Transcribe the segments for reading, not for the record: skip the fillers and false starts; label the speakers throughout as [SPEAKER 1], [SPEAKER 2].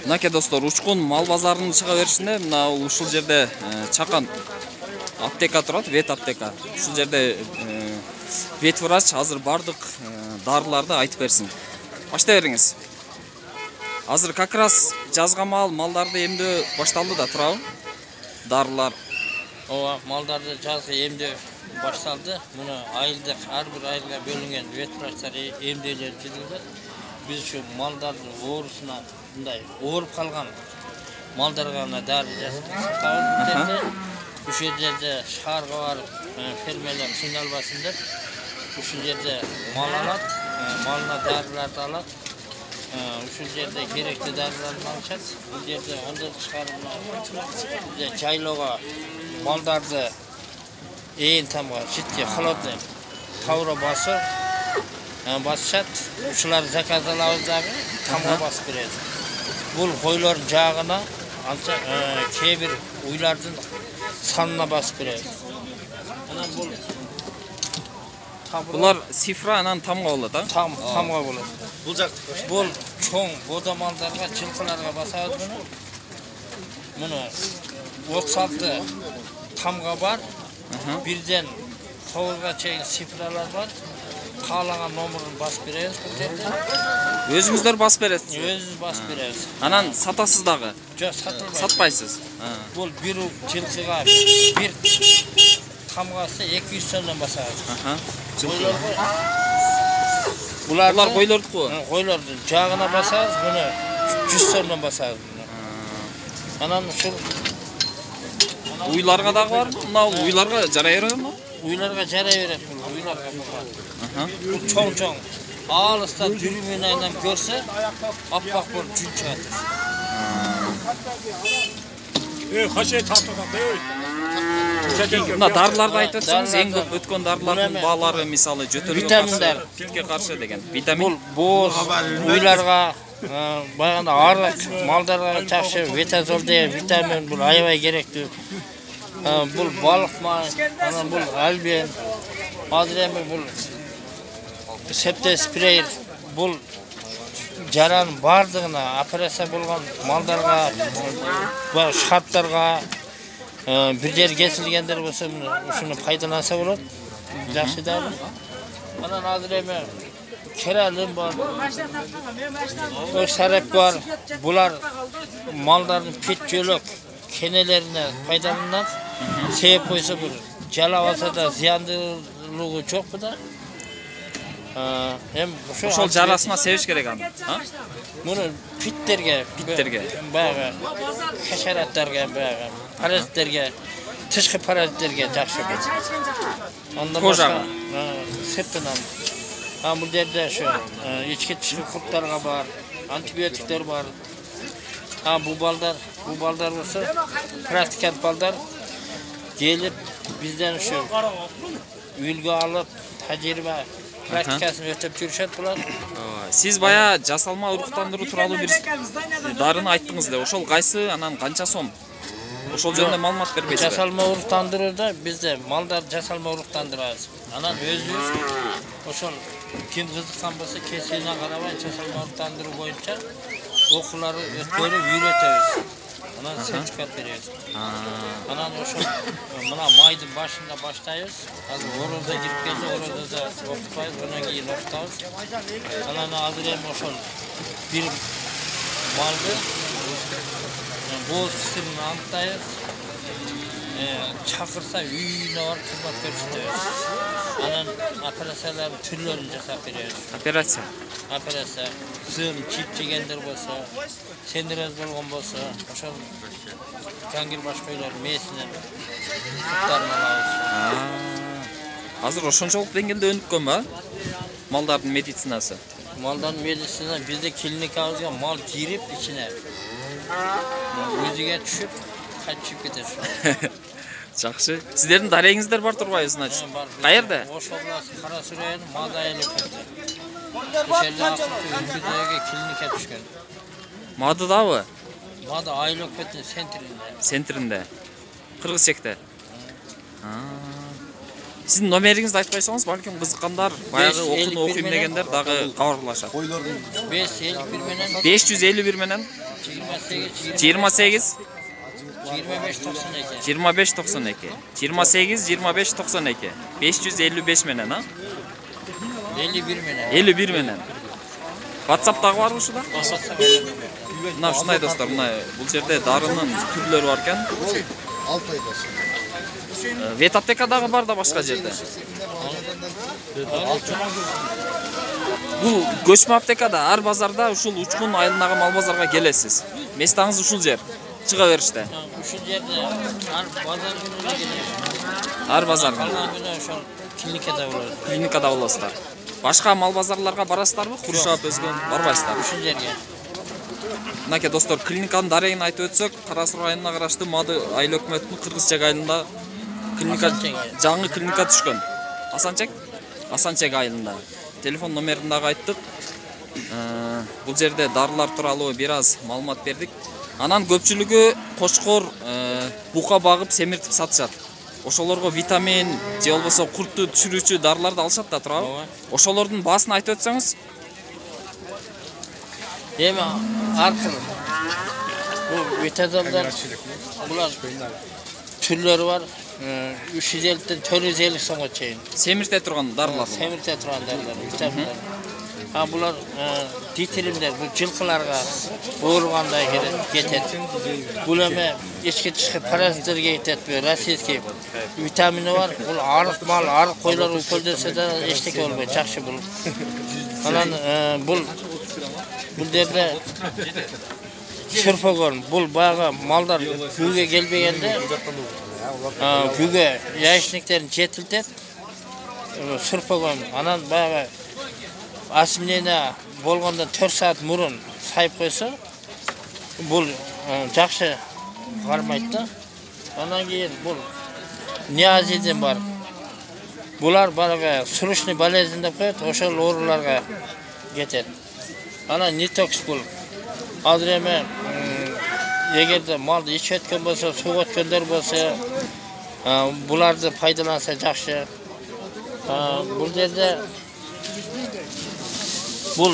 [SPEAKER 1] Мынакей достор, Учкун мал базарынын чыга беришинде мына ушул жерде чакан аптека турат, вет аптека. Ушул жерде вет врач азыр бардык дарыларды айтып берсин. Баштай бериңиз. Азыр как раз жазга малдарды эмдөө башталды да турабы? Дарылар.
[SPEAKER 2] Ооба, малдарды жазга эмдөө башталды. Муну айылдык ар бир айылга бөлүнгөн вет врачтар эмдөөлөр жүргүзөт. Биз ушу малдардын оорусуна мындай ооруп калган малдарга гана дары жасап сатабыз. Ушул жерде шаарга барып фермерлер кыйналбасын деп ушул жерде мал алат, малына дарыларды алат. Ушул жерде керектүү дарыларды алышат. Бул жерде ондор чыгарып жайлоого малдарды ээн тамга житке холодный тавра басышат. Ушулар заказ алабыз дагы тамга басып берет. Бул койлордун жаагына анча кээ бир уйлардын санына басып берет. Анан бул
[SPEAKER 1] Булар цифра анан тамга болот, а?
[SPEAKER 2] Тамга болот. Бул чоң бода малдарга, жылкыларга басабыз муну. Муну 36 тамга бар. Бирден 9га чейин цифралар бар. Каалаган номерин басып беребиз бул жерде.
[SPEAKER 1] Өзүңүздөр басып бересиз?
[SPEAKER 2] Өзүбүз басып беребиз.
[SPEAKER 1] Анан сатасыз дагы?
[SPEAKER 2] Жок, сатылбайт.
[SPEAKER 1] Сатпайсыз.
[SPEAKER 2] Бул бир жылкыга бир тамгасы 200 сомдон басабыз. Булар
[SPEAKER 1] койлордуку?
[SPEAKER 2] Койлордун жаагына басабыз, муну 100 сомдон басабыз. Анан ушул
[SPEAKER 1] уйларга дагы бар. Мына уйларга жарай береби?
[SPEAKER 2] Уйларга жарай берет бул. Уйларга бар. Бул чоң-чоң. Алыстан жүрүмүн айнам көрсө, аппак болуп жүн чыгат.
[SPEAKER 3] Качай тартат,
[SPEAKER 1] Мына дарыларды айтып өтсөңүз, эң көп өткөн дарылардын баалары мисалы жөтөлгө
[SPEAKER 2] витаминдер,
[SPEAKER 1] питке каршы деген. Витамин.
[SPEAKER 2] Бул уйларга, багана арык малдарга жакшы ветазол деген витамин бул аябай керектүү. Бул балык май, анан бул альбен, азыр эми бул септе спрей, бул жаранын бардыгына операция болгон малдарга, шарттарга бир жер кесилгендер болсо ушуну пайдаланса болот. Жакшы дагы. Анан азыр эми кералым бар, сарап бар. Булар малдардын пит жөлөк кенелерине пайдаланат. Сеп койсо бир жалабаса да зыяндуулугу жокпу да.
[SPEAKER 1] Ошол жарасына себиш керек аны.
[SPEAKER 2] Муну питтерге, баягы хашараттарга, баягы паразиттерге, тышкы паразиттерге жакшы. Андан башка септенам. Бул жерде ошо ички тышкы курттарга бар, антибиотиктер бар. Бул балдар болсо практикант балдар келип бизден ошо үлгү алып, тажрыйба практикасын өтөп жүрүшөт булар.
[SPEAKER 1] Сиз бая жасалма уруктандыруу тууралуу бир дарыны айттыңыз да. Ошол кайсы, анан канча сом? Ошол жөнүндө маалымат бербейсизби?
[SPEAKER 2] Жасалма уруктандырууда бизде малдар жасалма уруктандырабыз. Анан өзүбүз ошол ким кызыккан болсо кесине карабай жасалма уруктандыруу боюнча окууларды өткөрүп үйрөтөбүз. Анан сертификат беребиз. Анан ошол мына майдын башында баштайбыз. Азыр орозо кирип келсе, орозодо окутпайбыз, андан кийин окутабыз. Анан азыр эми ошол бир малды бооз кисимин аныктайбыз. Чакырса үйүнө барып кызмат көрсөтөбүз. Анан операциялардын түрлөрүн жасап беребиз.
[SPEAKER 1] Операция.
[SPEAKER 2] Зым чип жегендер болсо, сендероз болгон болсо, ошол кангир баш койлор мээсинен туттарын алабыз.
[SPEAKER 1] Азыр ошончолук деңгээлде өнүккөнбү? Малдардын медицинасы.
[SPEAKER 2] Малдардын медицинасы бизде клиникабызга мал кирип ичине өзүгө түшүп, кайтып кетет.
[SPEAKER 1] Жакшы. Сиздердин дарегиңиздер бар турбайбы, значит? Каерде?
[SPEAKER 2] Ош областы Кара Суу району Мада айылы. Ошолда өлкөдөгү клиника түшкөн.
[SPEAKER 1] Мадыдабы?
[SPEAKER 2] Мада айыл өкмөтүнүн
[SPEAKER 1] центринде. Кыргызчекте. Сиздин номериңизди айтып койсоңуз, балким кызыккандар, баягы окууну окуйм дегендер дагы кабарлашат.
[SPEAKER 2] 551 менен
[SPEAKER 1] 551 менен
[SPEAKER 2] 28
[SPEAKER 1] 25 92 28 25 92 555 menen ha
[SPEAKER 2] 51 menen
[SPEAKER 1] 51 menen WhatsApp'tагы барбы ушуда? Мына ушундай достор, мына бул жерде дарынын түрлөрү бар экен. Вет аптекадагы бар да башка жерде. Бул көчмө аптекада ар базарда ушул Учкун айылындагы мал базарга келесиз. Местаңыз ушул жер. Чыга бериште.
[SPEAKER 2] Ушул жерде ар базар күнү келет.
[SPEAKER 1] Ар базар күнү.
[SPEAKER 2] Калган күнү ошол клиникада болот.
[SPEAKER 1] Клиникада болосуздар. Башка мал базарларга барасыздарбы? Куршап өзгөн барбайсыздар.
[SPEAKER 2] Ушул жерге.
[SPEAKER 1] Мынакей достор, клиниканын дарегин айтып өтсөк, Кара Суу районуна караштуу Мады айыл өкмөтүнүн Кыргызчек айылында клиника жаңы клиника түшкөн. Асанчек айылында. Телефон номерин дагы айттык. Бул жерде дарылар тууралуу бир аз маалымат бердик. Анан көпчүлүгү кошкор, бука багып семиртип сатышат. Ошолорго витамин же болбосо куртту түшүрүүчү дарыларды алышат да туурабы? Ошолордун баасын айтып өтсөңүз.
[SPEAKER 2] Эми аркыл бул ветеринардар булар түрлөрү бар. 350-ден 450 сомго чейин.
[SPEAKER 1] Семирте турган дарылар.
[SPEAKER 2] Семирте турган дарылар, витаминдер. Булар дитилимдер, бул жылкыларга ооруганда кетет. Бул эми эчки-тышкы паразиттерге кетет, российский витамини бар. Бул арык мал, арык койлор өлкөлдөсө да эчтеке болбойт, жакшы бул. Анан бул жерде чырпогон, бул баягы малдар күйгө келбегенде күйгө яичниктерин жетилтет, сырпогон. Анан баягы асминение болгондон 4 саат мурун сайып койсо, бул жакшы кармайт да. Анан кийин бул неозидин бар. Булар баягы срочный болезнь деп коет, ошол ооруларга кетет. Анан нитокс бул. Азыр эми эгерде малды ичип өткөн болсо, суу өткөндөр болсо, буларды пайдаланса жакшы. Бул жерде бул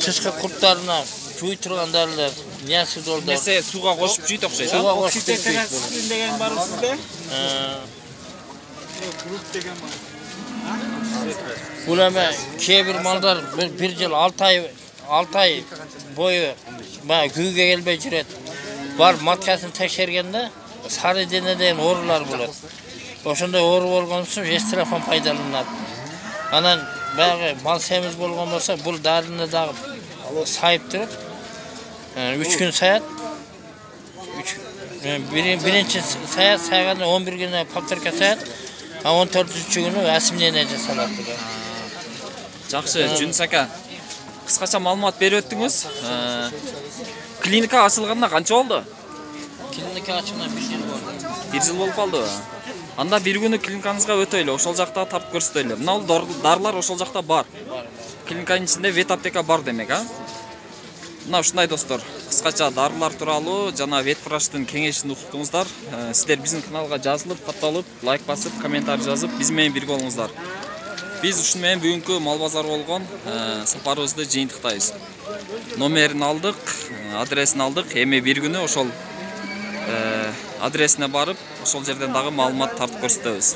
[SPEAKER 2] тышкы курттарына жуй турган дарылар, неосидолдор.
[SPEAKER 1] Несе сууга кошуп жүйт окшойт, а?
[SPEAKER 2] Сууга кошуп жүйт.
[SPEAKER 3] деген бар сизде?
[SPEAKER 2] Бул эми кээ бир малдар бир жыл 6 ай бою күйгө келбей жүрөт. Бар маткасын текшергенде сары денеден оорулар болот. Ошондой оору болгон үчүн эстрафон пайдаланат. Анан баягы мал семиз болгон болсо, бул дарыны дагы сайып туруп 3 күн саят. Биринчи саят сайганда 11 күнү повторка саят, 14-күнү күнү асминение жасалат.
[SPEAKER 1] Жакшы, Жүнүс ака. Кыскача маалымат берип өттүңүз. Клиника ачылганына канча болду?
[SPEAKER 2] Клиника ачылган 1 жыл болду.
[SPEAKER 1] 1 жыл болуп калдыбы? Анда бир күнү клиникаңызга өтөйлү, ошол жакта тартып көрсөтөйлү. Мына бул дарылар ошол жакта бар. Клиниканын ичинде вет аптека бар демек, а? Мына ушундай достор, кыскача дарылар тууралуу жана вет врачтын кеңешин уктуңуздар. Сиздер биздин каналга жазылып, катталып, лайк басып, комментарий жазып, биз менен бирге болуңуздар. Биз ушун менен бүгүнкү мал базары болгон сапарыбызды жыйынтыктайбыз. Номерин алдык, адресин алдык. Эми бир күнү ошол адресине барып, ошол жерден дагы маалымат тартып көрсөтөбүз.